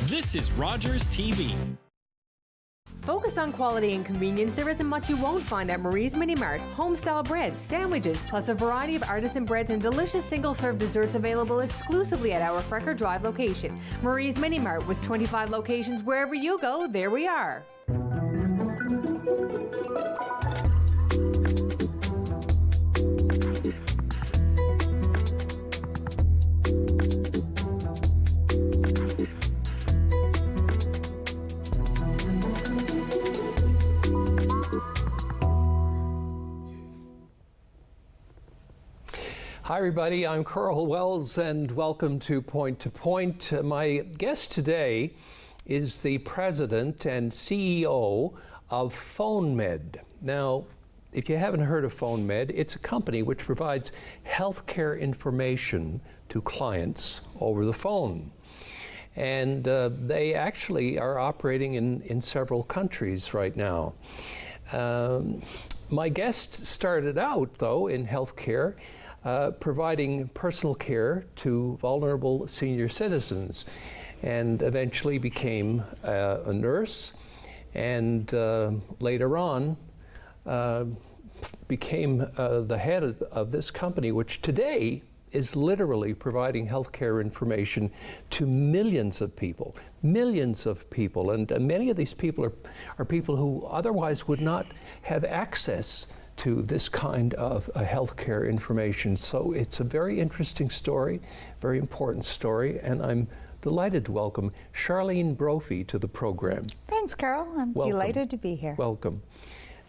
This is Rogers TV. Focused on quality and convenience, there isn't much you won't find at Marie's Mini Mart. Home-style bread, sandwiches, plus a variety of artisan breads and delicious single-serve desserts available exclusively at our Frecker Drive location. Marie's Mini Mart, with 25 locations wherever you go, there we are. Hi everybody, I'm Karl Wells and welcome to Point to Point. My guest today is the president and CEO of FONEMED. Now, if you haven't heard of FONEMED, it's a company which provides healthcare information to clients over the phone. And they actually are operating in several countries right now. My guest started out, though, in healthcare, providing personal care to vulnerable senior citizens, and eventually became a nurse, and later on became the head of this company, which today is literally providing healthcare information to millions of people, and many of these people are people who otherwise would not have access to this kind of healthcare information. So it's a very interesting story, very important story, and I'm delighted to welcome Charlene Brophy to the program. Thanks, Karl. I'm delighted to be here. Welcome.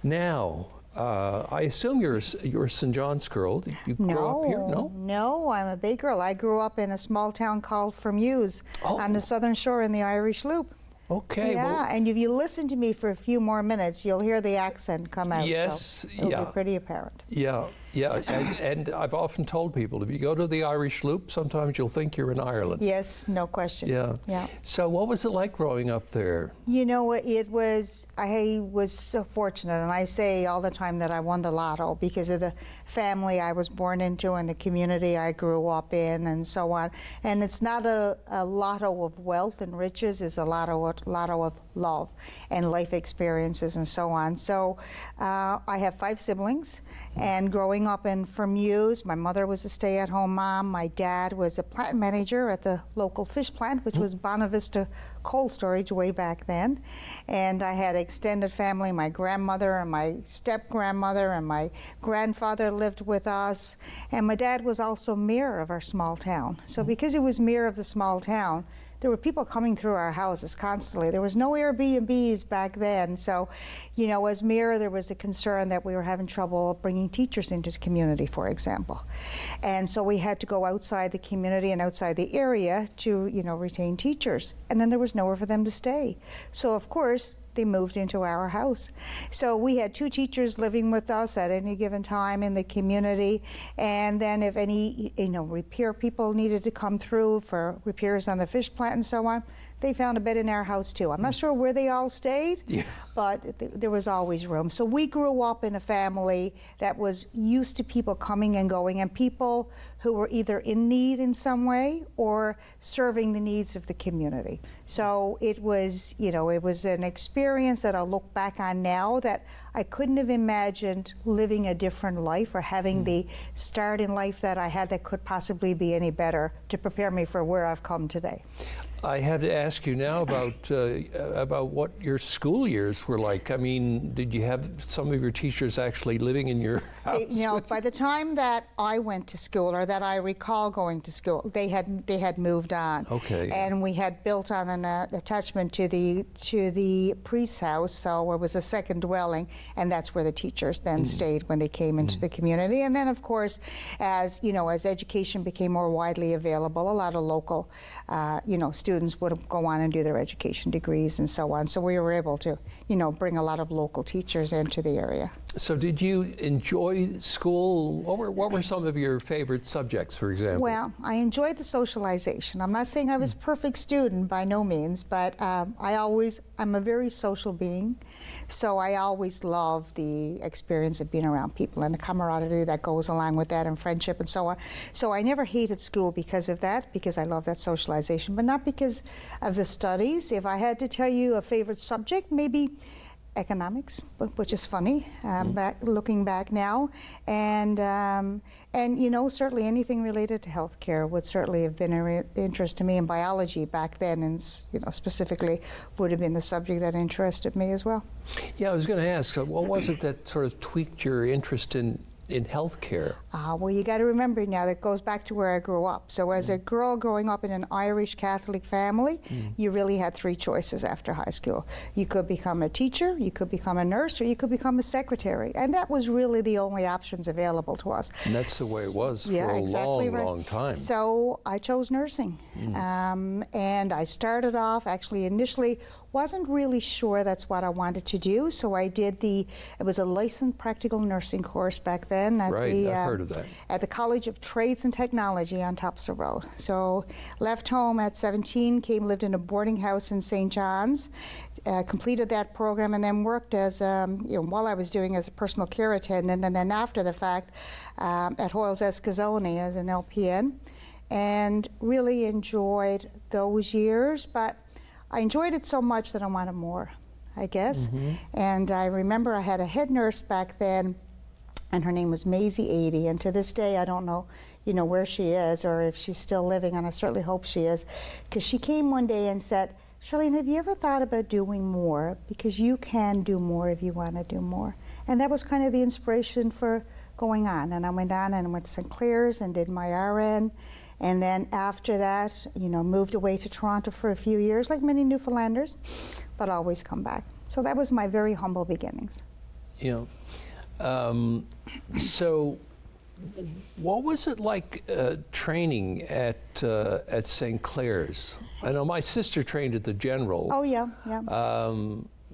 Now, I assume you're a St. John's girl. Did you grow up here? No? No, I'm a Bay girl. I grew up in a small town called Fermuse on the southern shore in the Irish Loop. Okay. Yeah, well, and if you listen to me for a few more minutes, you'll hear the accent come out. Yes, so it'll be pretty apparent. Yeah. And I've often told people, if you go to the Irish Loop, sometimes you'll think you're in Ireland. Yes, no question. Yeah. So what was it like growing up there? You know, I was so fortunate, and I say all the time that I won the lotto because of the family I was born into and the community I grew up in and so on. And it's not a lotto of wealth and riches, it's a lotto of love and life experiences and so on. So I have 5 siblings, and growing up in Fermuse, my mother was a stay-at-home mom. My dad was a plant manager at the local fish plant, which was Bonavista Cold Storage way back then. And I had extended family. My grandmother and my step-grandmother and my grandfather lived with us. And my dad was also mayor of our small town. So because he was mayor of the small town, there were people coming through our houses constantly. There was no Airbnbs back then. So, you know, as mayor, there was a concern that we were having trouble bringing teachers into the community, for example. And so we had to go outside the community and outside the area to, you know, retain teachers. And then there was nowhere for them to stay. So, of course, they moved into our house. So we had 2 teachers living with us at any given time in the community. And then if any, you know, repair people needed to come through for repairs on the fish plant and so on, they found a bed in our house too. I'm not sure where they all stayed, but there was always room. So we grew up in a family that was used to people coming and going, and people who were either in need in some way or serving the needs of the community. So it was, you know, it was an experience that I'll look back on now that I couldn't have imagined living a different life or having the start in life that I had that could possibly be any better to prepare me for where I've come today. I have to ask you now about what your school years were like. I mean, did you have some of your teachers actually living in your house? You know, by the time that I went to school, or that I recall going to school, they had moved on. Okay. And we had built on an attachment to the priest's house, so it was a second dwelling, and that's where the teachers then stayed when they came into the community. And then, of course, as you know, as education became more widely available, a lot of local, you know, students would go on and do their education degrees and so on. So we were able to, you know, bring a lot of local teachers into the area. So did you enjoy school? What were some of your favorite subjects, for example? Well, I enjoyed the socialization. I'm not saying I was a perfect student by no means, but I'm a very social being. So I always love the experience of being around people and the camaraderie that goes along with that and friendship and so on. So I never hated school because of that, because I love that socialization, but not because because of the studies. If I had to tell you a favorite subject, maybe economics, which is funny, looking back now, and you know, certainly anything related to healthcare would certainly have been of interest to me, and biology back then, and you know, specifically, would have been the subject that interested me as well. Yeah, I was going to ask, what was it that sort of tweaked your interest in healthcare? Well, you got to remember now that goes back to where I grew up. So as a girl growing up in an Irish Catholic family, you really had three choices after high school. You could become a teacher, you could become a nurse, or you could become a secretary. And that was really the only options available to us. And that's the way it was for a exactly long, long time. So I chose nursing. And I started off, actually initially, wasn't really sure that's what I wanted to do. So I did it was a licensed practical nursing course back then at I've heard of that. At the College of Trades and Technology on Topsail Road. So left home at 17, lived in a boarding house in St. John's, completed that program, and then worked as, while I was doing as a personal care attendant, and then after the fact at Hoyles Escazone as an LPN, and really enjoyed those years, but I enjoyed it so much that I wanted more, I guess. And I remember I had a head nurse back then, and her name was Maisie 80, and to this day I don't know, where she is or if she's still living, and I certainly hope she is, because she came one day and said, "Charlene, have you ever thought about doing more? Because you can do more if you want to do more." And that was kind of the inspiration for going on. And I went on and went to St. Clair's and did my RN. And then after that, moved away to Toronto for a few years, like many Newfoundlanders, but always come back. So that was my very humble beginnings. So what was it like training at St. Clair's? I know my sister trained at the General. Oh, yeah.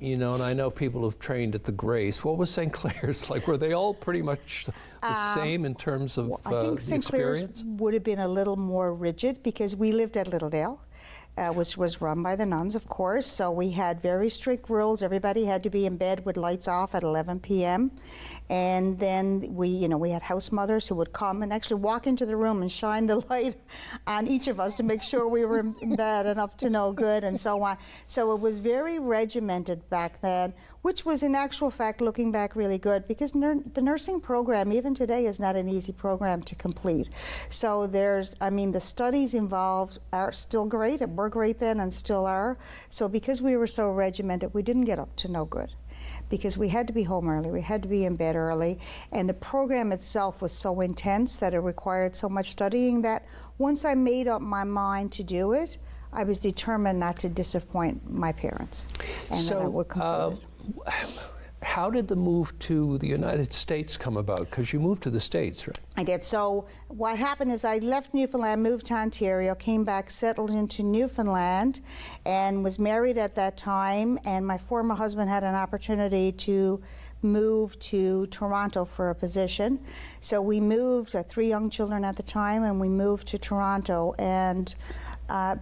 And I know people who've trained at the Grace. What was St. Clair's like? Were they all pretty much the same in terms of I think St. Clair's would have been a little more rigid because we lived at Littledale, which was run by the nuns, of course. So we had very strict rules. Everybody had to be in bed with lights off at 11 p.m. And then we had house mothers who would come and actually walk into the room and shine the light on each of us to make sure we were in bed and up to no good and so on. So it was very regimented back then, which was in actual fact, looking back, really good because the nursing program, even today, is not an easy program to complete. So the studies involved are still great, were great then and still are. So because we were so regimented, we didn't get up to no good, because we had to be home early, we had to be in bed early, and the program itself was so intense that it required so much studying that once I made up my mind to do it, I was determined not to disappoint my parents, and that I would complete it. How did the move to the United States come about? Because you moved to the States, right? I did. So what happened is I left Newfoundland, moved to Ontario, came back, settled into Newfoundland, and was married at that time. And my former husband had an opportunity to move to Toronto for a position. So we moved, 3 young children at the time, and we moved to Toronto. And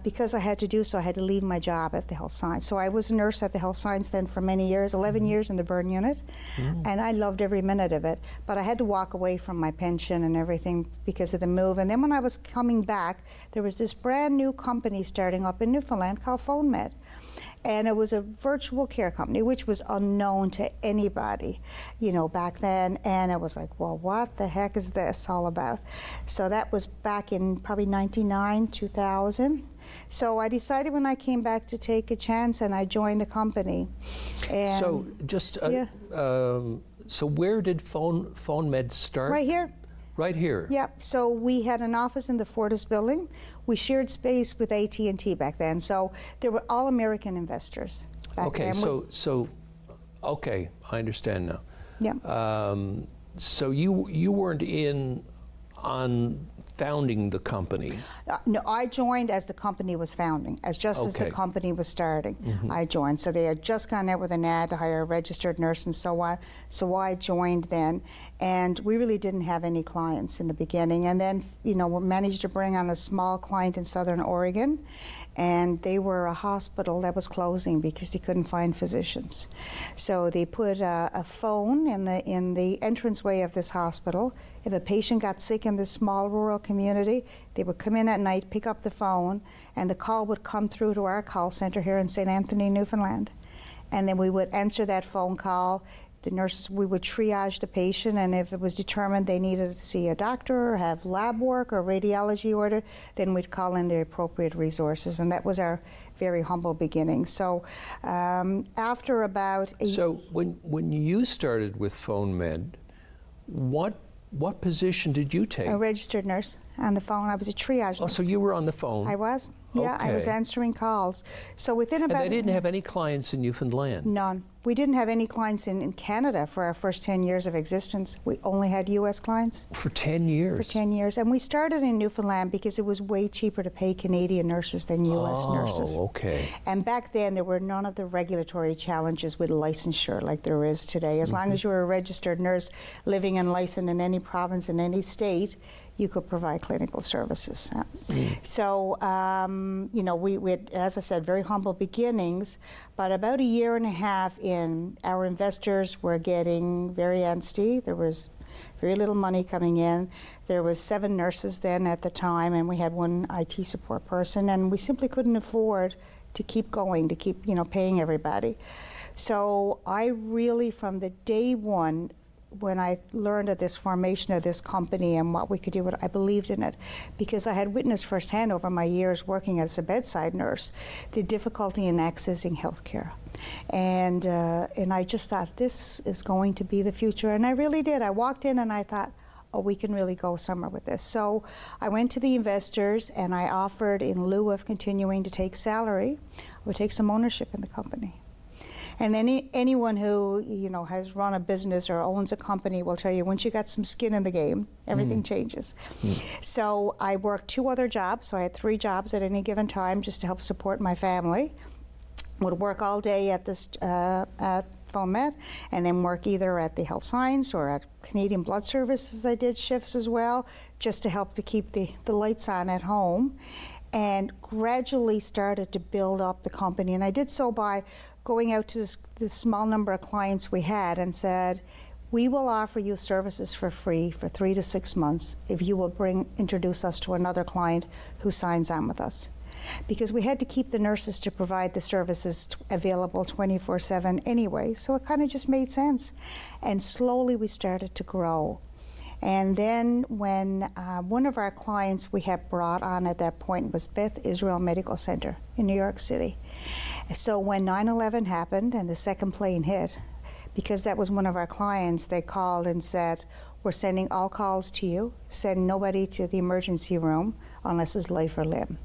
because I had to do so, I had to leave my job at the Health Science. So I was a nurse at the Health Science then for many years, 11 years in the burn unit, and I loved every minute of it. But I had to walk away from my pension and everything because of the move. And then when I was coming back, there was this brand new company starting up in Newfoundland called FONEMED. And it was a virtual care company, which was unknown to anybody, back then. And it was like, well, what the heck is this all about? So that was back in probably 99, 2000. So I decided when I came back to take a chance, and I joined the company. And so just, so where did FONEMED start? right here. Right here? Yeah, so we had an office in the Fortis building. We shared space with AT&T back then. So there were all American investors back then. Okay, I understand now. Yeah. So you weren't in on founding the company? No, I joined as the company was founding, as the company was starting. I joined. So they had just gone out with an ad to hire a registered nurse and so on. So I joined then, and we really didn't have any clients in the beginning. And then, we managed to bring on a small client in Southern Oregon. and they were a hospital that was closing because they couldn't find physicians. So they put a phone in the entranceway of this hospital. If a patient got sick in this small rural community, they would come in at night, pick up the phone, and the call would come through to our call center here in St. Anthony, Newfoundland. And then we would answer that phone call. The nurses, we would triage the patient, and if it was determined they needed to see a doctor or have lab work or radiology ordered, then we'd call in the appropriate resources, and that was our very humble beginning. So after about So when you started with FONEMED, what position did you take? a registered nurse on the phone. I was a triage Oh, nurse. so you were on the phone? I was. Yeah, I was Okay. answering calls. So within about... And they didn't have any clients in Newfoundland? None. We didn't have any clients in Canada for our first 10 years of existence. We only had U.S. clients. For 10 years? For 10 years. And we started in Newfoundland because it was way cheaper to pay Canadian nurses than U.S. nurses. Oh, okay. And back then, there were none of the regulatory challenges with licensure like there is today. As long as you were a registered nurse living and licensed in any province, in any state, you could provide clinical services. So, you know, we had, as I said, very humble beginnings, but about a year and a half in, our investors were getting very antsy. There was very little money coming in. There was 7 nurses then at the time, and we had 1 IT support person, and we simply couldn't afford to keep going, to keep, you know, paying everybody. So I really, from the day one, when I learned of this formation of this company and what we could do, I believed in it, because I had witnessed firsthand over my years working as a bedside nurse the difficulty in accessing healthcare. And I just thought, this is going to be the future, and I really did. I walked in and I thought, oh, we can really go somewhere with this. So I went to the investors and I offered, in lieu of continuing to take salary, I would take some ownership in the company. And then anyone who, you know, has run a business or owns a company will tell you, once you got some skin in the game, everything changes. So I worked 2 other jobs. So I had 3 jobs at any given time just to help support my family. Would work all day at this at FONEMED, and then work either at the Health Science or at Canadian Blood Services. I did shifts as well, just to help to keep the lights on at home, and gradually started to build up the company. And I did so by going out to this small number of clients we had and said, we will offer you services for free for 3 to 6 months if you will introduce us to another client who signs on with us. Because we had to keep the nurses to provide the services available 24/7 anyway, so it kind of just made sense. And slowly we started to grow. And then when one of our clients we had brought on at that point was Beth Israel Medical Center in New York City. So when 9/11 happened and the second plane hit, because that was one of our clients, they called and said, we're sending all calls to you, send nobody to the emergency room unless it's life or limb.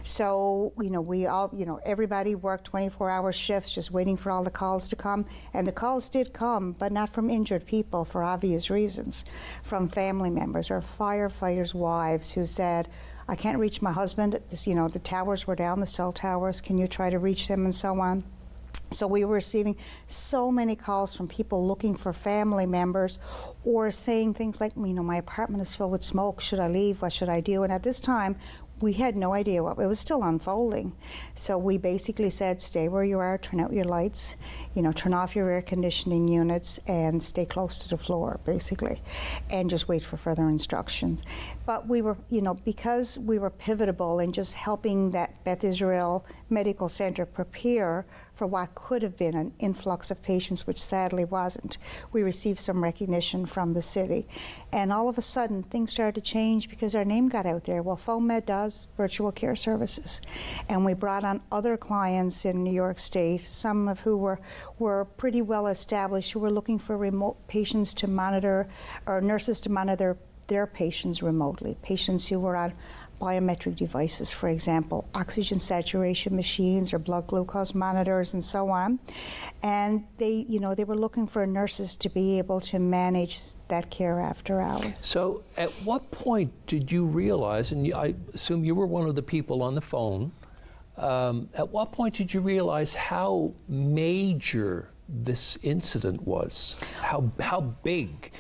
So, you know, we all, you know, everybody worked 24-hour shifts just waiting for all the calls to come. And the calls did come, but not from injured people for obvious reasons, from family members or firefighters' wives who said, I can't reach my husband. This, you know, the towers were down, the cell towers. Can you try to reach them, and so on. So we were receiving so many calls from people looking for family members, or saying things like, you know, my apartment is filled with smoke. Should I leave? What should I do? And at this time, we had no idea what, it was still unfolding. So we basically said, stay where you are, turn out your lights, you know, turn off your air conditioning units and stay close to the floor, basically, and just wait for further instructions. But we were, you know, because we were pivotal in just helping that Beth Israel Medical Center prepare for what could have been an influx of patients, which sadly wasn't. We received some recognition from the city. And all of a sudden, things started to change because our name got out there. Well, FONEMED does virtual care services. And we brought on other clients in New York State, some of who were pretty well established, who were looking for remote patients to monitor, or nurses to monitor their patients remotely, patients who were on biometric devices, for example, oxygen saturation machines or blood glucose monitors and so on. And they, you know, they were looking for nurses to be able to manage that care after hours. So at what point did you realize, and I assume you were one of the people on the phone, at what point did you realize how major this incident was? How big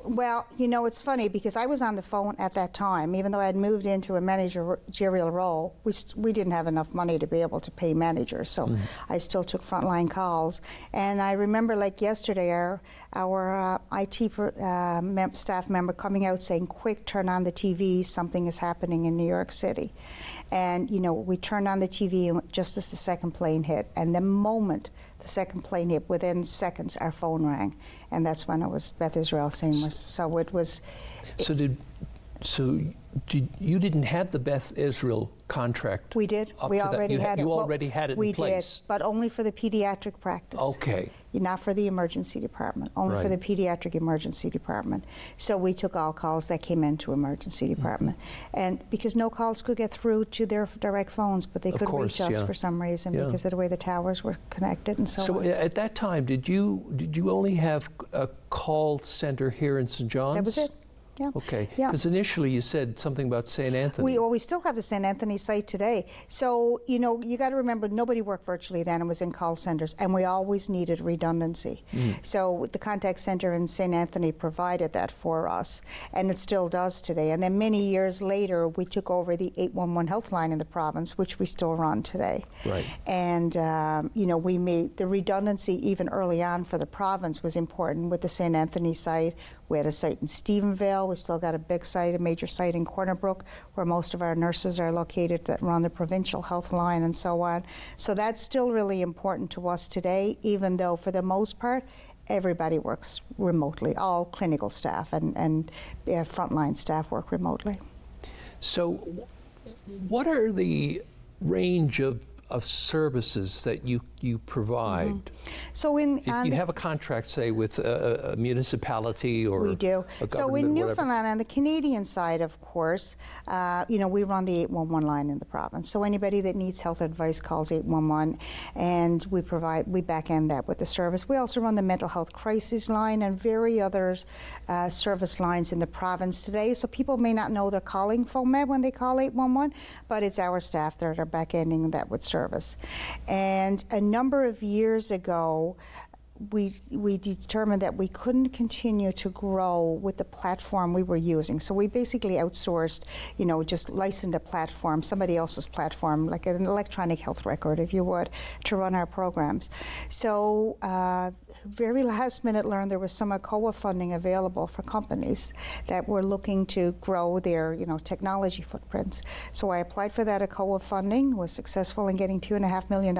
Well, you know, it's funny because I was on the phone at that time. Even though I had moved into a managerial role, we didn't have enough money to be able to pay managers, so I still took frontline calls. And I remember, like yesterday, our IT staff member coming out saying, "Quick, turn on the TV, something is happening in New York City." And, you know, we turned on the TV just as the second plane hit, and the moment the second plane hit, within seconds, our phone rang, and that's when it was Beth Israel saying, so it was. You didn't have the Beth Israel contract? We did. We already had it. You already had it in place? We did, but only for the pediatric practice. Okay. Not for the emergency department, only for the pediatric emergency department. So we took all calls that came into emergency department. And because no calls could get through to their direct phones, but they could reach us for some reason because of the way the towers were connected and so on. So at that time, did you only have a call center here in St. John's? That was it. Yeah. Okay. Yeah. Because initially you said something about St. Anthony. We still have the St. Anthony site today. So, you know, you got to remember, nobody worked virtually then. It was in call centers, and we always needed redundancy. So the contact center in St. Anthony provided that for us, and it still does today. And then many years later, we took over the 811 health line in the province, which we still run today. Right. And, you know, we made the redundancy even early on for the province was important with the St. Anthony site. We had a site in Stephenville. We still got a big site, a major site in Corner Brook, where most of our nurses are located that run the provincial health line and so on. So that's still really important to us today, even though for the most part, everybody works remotely. All clinical staff and frontline staff work remotely. So what are the range of services that you provide? So if you have a contract, say, with a municipality or we do. A so in Newfoundland, whatever. on the Canadian side, of course, you know, we run the 811 line in the province. So anybody that needs health advice calls 811, and we back end that with the service. We also run the mental health crisis line and various other service lines in the province today. So people may not know they're calling FONEMED when they call 811, but it's our staff that are back ending that with service. And a number of years ago, we determined that we couldn't continue to grow with the platform we were using. So we basically outsourced, you know, just licensed a platform, somebody else's platform, like an electronic health record, if you would, to run our programs. So very last minute learned there was some ACOA funding available for companies that were looking to grow their, you know, technology footprints. So I applied for that ACOA funding, was successful in getting $2.5 million,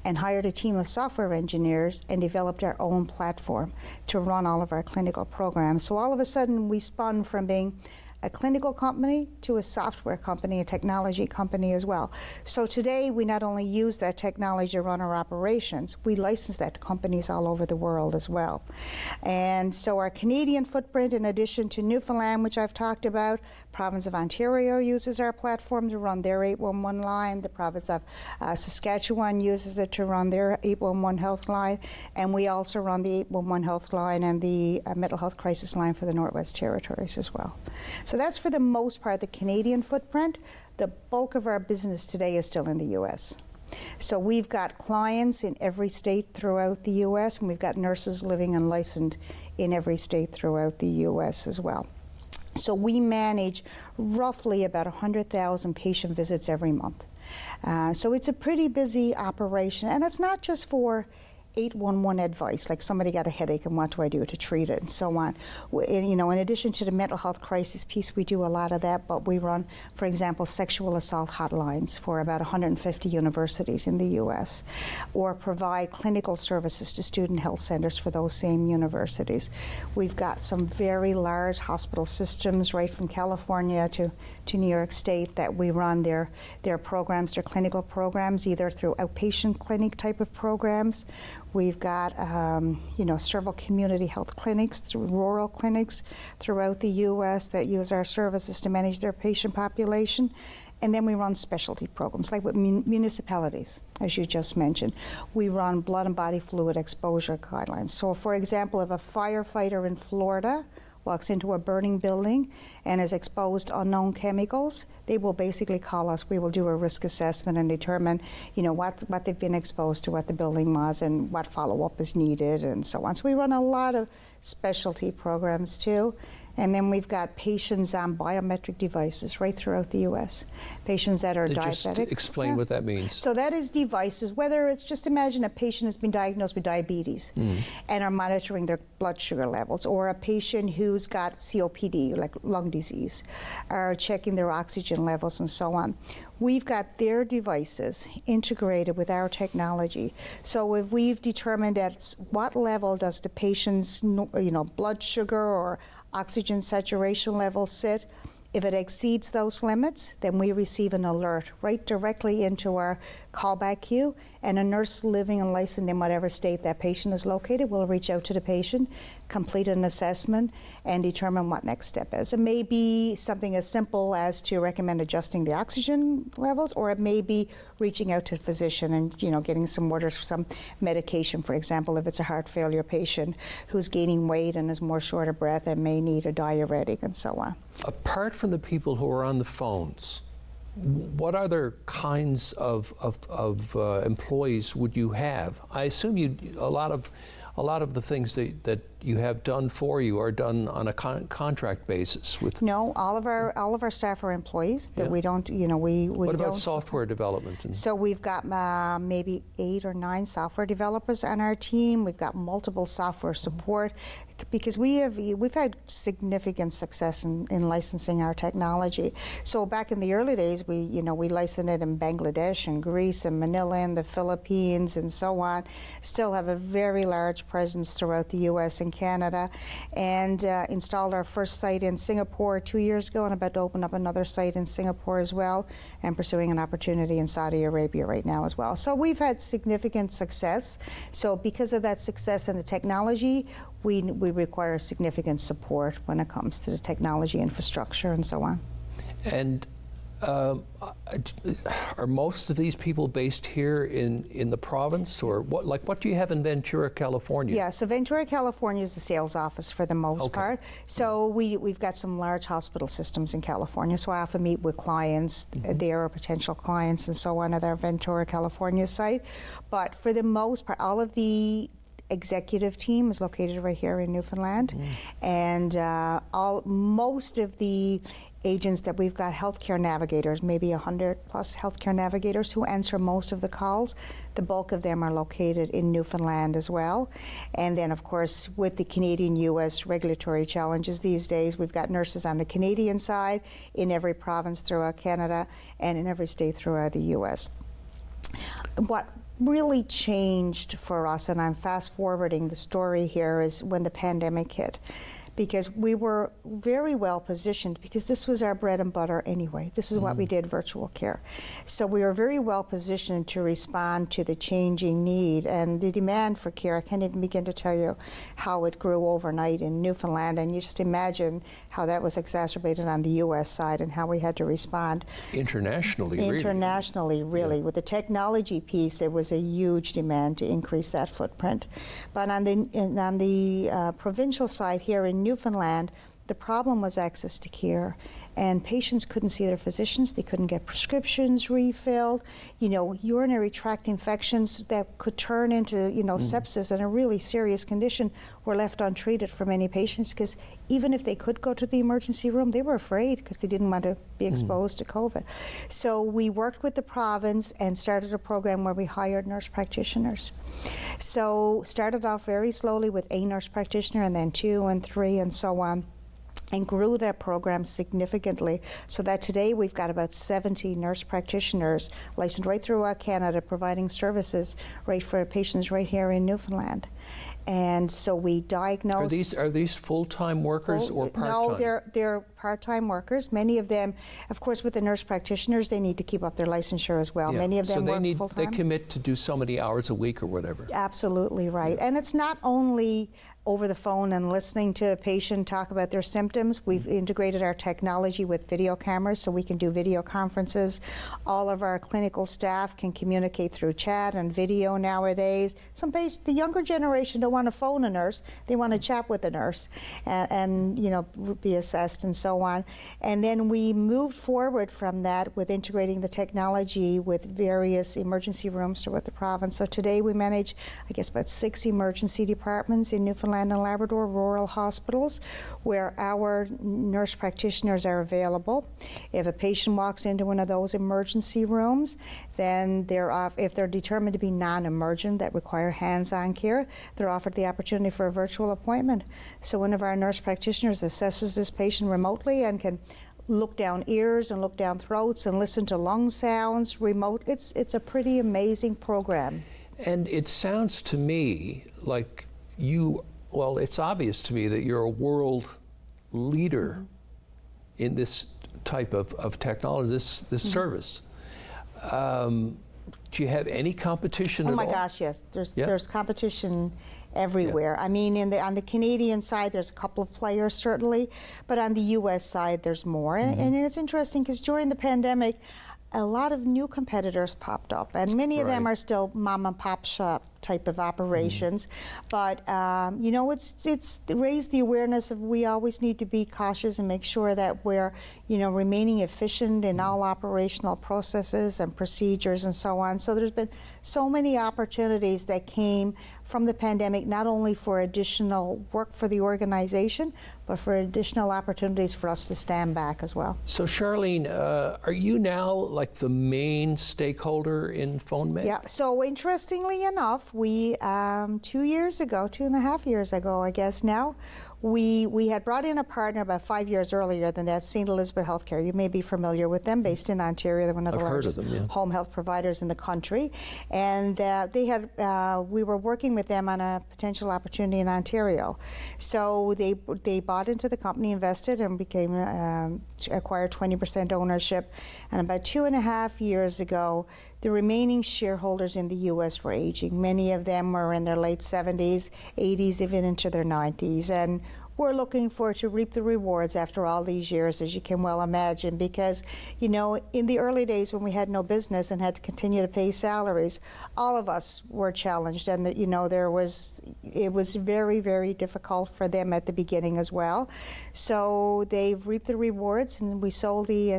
and hired a team of software engineers and developed our own platform to run all of our clinical programs. So all of a sudden we spun from being a clinical company to a software company, a technology company as well. So today we not only use that technology to run our operations, we license that to companies all over the world as well. And so our Canadian footprint, in addition to Newfoundland, which I've talked about, province of Ontario uses our platform to run their 811 line. The province of Saskatchewan uses it to run their 811 health line. And we also run the 811 health line and the mental health crisis line for the Northwest Territories as well. So that's for the most part the Canadian footprint. The bulk of our business today is still in the U.S. So we've got clients in every state throughout the U.S., and we've got nurses living and licensed in every state throughout the U.S. as well. So we manage roughly about 100,000 patient visits every month. So it's a pretty busy operation, and it's not just for 811 advice, like somebody got a headache and what do I do to treat it and so on. You know, in addition to the mental health crisis piece, we do a lot of that, but we run, for example, sexual assault hotlines for about 150 universities in the U.S., or provide clinical services to student health centers for those same universities. We've got some very large hospital systems right from California to New York State that we run their programs, their clinical programs, either through outpatient clinic type of programs. We've got, you know, several community health clinics, rural clinics throughout the U.S. that use our services to manage their patient population. And then we run specialty programs, like with municipalities, as you just mentioned. We run blood and body fluid exposure guidelines. So, for example, if a firefighter in Florida walks into a burning building and is exposed to unknown chemicals, they will basically call us. We will do a risk assessment and determine, what they've been exposed to, what the building was, and what follow-up is needed, and so on. So we run a lot of specialty programs too. And then we've got patients on biometric devices right throughout the U.S. Patients that are diabetic. Just explain what that means. So that is devices, whether it's just imagine a patient has been diagnosed with diabetes and are monitoring their blood sugar levels, or a patient who's got COPD, like lung disease, are checking their oxygen levels and so on. We've got their devices integrated with our technology. So if we've determined at what level does the patient's blood sugar or oxygen saturation levels sit, if it exceeds those limits, then we receive an alert right directly into our callback queue, and a nurse living and licensed in whatever state that patient is located will reach out to the patient, complete an assessment, and determine what next step is. It may be something as simple as to recommend adjusting the oxygen levels, or it may be reaching out to a physician and getting some orders for some medication. For example, if it's a heart failure patient who's gaining weight and is more short of breath and may need a diuretic and so on. Apart from the people who are on the phones, what other kinds of employees would you have? I assume a lot of the things that you have done for you are done on a contract basis with. No, all of our staff are employees that we don't. We What about don't, software development? So we've got maybe 8 or 9 software developers on our team. We've got multiple software support because we've had significant success in licensing our technology. So back in the early days, we licensed it in Bangladesh and Greece and Manila and the Philippines and so on. Still have a very large presence throughout the U.S. and Canada, and installed our first site in Singapore 2 years ago, and about to open up another site in Singapore as well, and pursuing an opportunity in Saudi Arabia right now as well. So we've had significant success. So because of that success in the technology, we require significant support when it comes to the technology infrastructure and so on. And are most of these people based here in the province, or what do you have in Ventura, California? Yeah, so Ventura, California is the sales office for the most part. So we've got some large hospital systems in California, so I often meet with clients there, or potential clients and so on at our Ventura, California site. But for the most part, all of the executive team is located right here in Newfoundland, and most of the agents that we've got, healthcare navigators, maybe 100 plus healthcare navigators who answer most of the calls. The bulk of them are located in Newfoundland as well. And then of course with the Canadian-US regulatory challenges these days, we've got nurses on the Canadian side in every province throughout Canada and in every state throughout the US. What really changed for us, and I'm fast forwarding the story here, is when the pandemic hit. Because we were very well positioned, because this was our bread and butter anyway. This is what we did, virtual care. So we were very well positioned to respond to the changing need and the demand for care. I can't even begin to tell you how it grew overnight in Newfoundland, and you just imagine how that was exacerbated on the U.S. side and how we had to respond. Internationally, really. With the technology piece, there was a huge demand to increase that footprint. But on the provincial side here in Newfoundland, the problem was access to care, and patients couldn't see their physicians. They couldn't get prescriptions refilled. Urinary tract infections that could turn into sepsis and a really serious condition were left untreated for many patients, because even if they could go to the emergency room, they were afraid because they didn't want to be exposed to COVID. So we worked with the province and started a program where we hired nurse practitioners. So started off very slowly with a nurse practitioner, and then 2 and 3 and so on, and grew that program significantly, so that today we've got about 70 nurse practitioners licensed right throughout Canada, providing services right for patients right here in Newfoundland. And so we diagnose. Are these full-time workers or part-time? No, they're part-time workers. Many of them, of course, with the nurse practitioners, they need to keep up their licensure as well. Yeah. Many of them so work full-time. They commit to do so many hours a week or whatever. Absolutely right. And it's not only over the phone and listening to a patient talk about their symptoms. We've integrated our technology with video cameras, so we can do video conferences. All of our clinical staff can communicate through chat and video nowadays. The younger generation don't want to phone a nurse. They want to chat with a nurse and you know, be assessed and so on. And then we moved forward from that with integrating the technology with various emergency rooms throughout the province. So today we manage, I guess, about 6 emergency departments in Newfoundland and Labrador, rural hospitals, where our nurse practitioners are available. If a patient walks into one of those emergency rooms, then if they're determined to be non-emergent that require hands-on care, they're offered the opportunity for a virtual appointment. So one of our nurse practitioners assesses this patient remotely and can look down ears and look down throats and listen to lung sounds remote. It's a pretty amazing program. And it sounds to me like well, it's obvious to me that you're a world leader in this type of technology, this service. Do you have any competition at all? Oh my gosh, yes. There's competition everywhere. I mean, on the Canadian side, there's a couple of players certainly, but on the U.S. side, there's more. And it's interesting because during the pandemic, a lot of new competitors popped up, and many of them are still mom and pop shop type of operations. But you know, it's raised the awareness of we always need to be cautious and make sure that we're, you know, remaining efficient in all operational processes and procedures and so on. So there's been so many opportunities that came from the pandemic, not only for additional work for the organization, but for additional opportunities for us to stand back as well. So Charlene, are you now like the main stakeholder in FONEMED? Yeah, so interestingly enough, we 2.5 years ago, I guess now, we had brought in a partner about 5 years earlier than that, St. Elizabeth Healthcare. You may be familiar with them, based in Ontario. They're one of the largest home health providers in the country. And we were working with them on a potential opportunity in Ontario. So they bought into the company, invested, and acquired 20% ownership. And about 2.5 years ago, the remaining shareholders in the U.S. were aging. Many of them were in their late 70s, 80s, even into their 90s. And we're looking forward to reap the rewards after all these years, as you can well imagine, because, you know, in the early days when we had no business and had to continue to pay salaries, all of us were challenged, and, you know, it was very, very difficult for them at the beginning as well. So they've reaped the rewards, and we sold the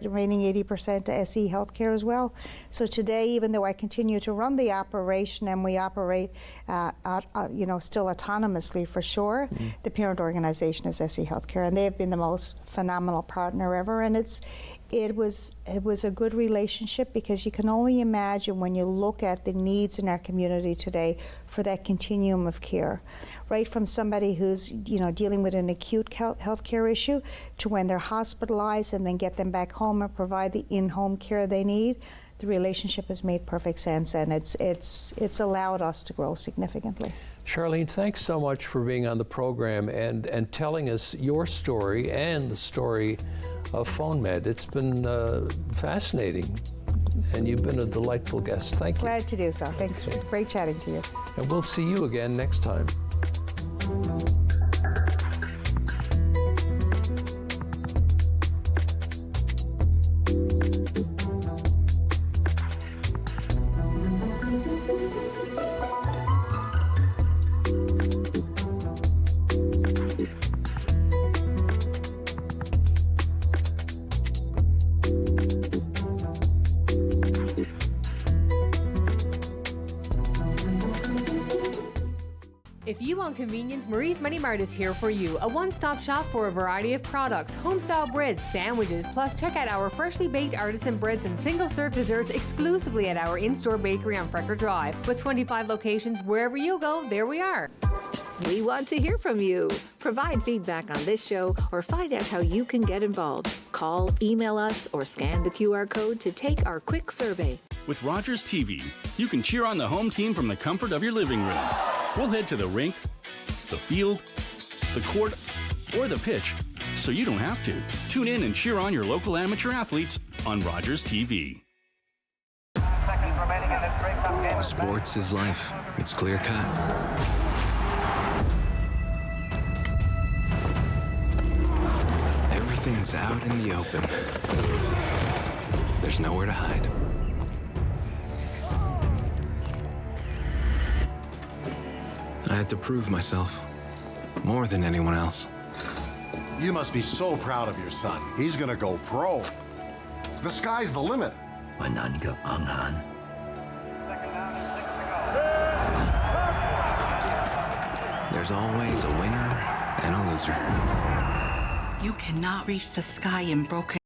remaining 80% to SE Healthcare as well. So today, even though I continue to run the operation and we operate, you know, still autonomously for sure, the parent organization is SE Healthcare, and they have been the most phenomenal partner ever. And it was a good relationship, because you can only imagine when you look at the needs in our community today for that continuum of care, right from somebody who's, you know, dealing with an acute healthcare issue to when they're hospitalized and then get them back home and provide the in-home care they need. The relationship has made perfect sense, and it's allowed us to grow significantly. Charlene, thanks so much for being on the program and telling us your story and the story of FONEMED. It's been fascinating, and you've been a delightful guest. Thank you. Glad to do so. Thanks. Great chatting to you. And we'll see you again next time. If you want convenience, Marie's Mini Mart is here for you. A one-stop shop for a variety of products, home-style breads, sandwiches, plus check out our freshly baked artisan breads and single-serve desserts exclusively at our in-store bakery on Frecker Drive. With 25 locations, wherever you go, there we are. We want to hear from you. Provide feedback on this show or find out how you can get involved. Call, email us, or scan the QR code to take our quick survey. With Rogers TV, you can cheer on the home team from the comfort of your living room. We'll head to the rink, the field, the court, or the pitch, so you don't have to. Tune in and cheer on your local amateur athletes on Rogers TV. Sports is life. It's clear cut. Everything's out in the open. There's nowhere to hide. I had to prove myself. More than anyone else. You must be so proud of your son. He's gonna go pro. The sky's the limit. There's always a winner and a loser. You cannot reach the sky in broken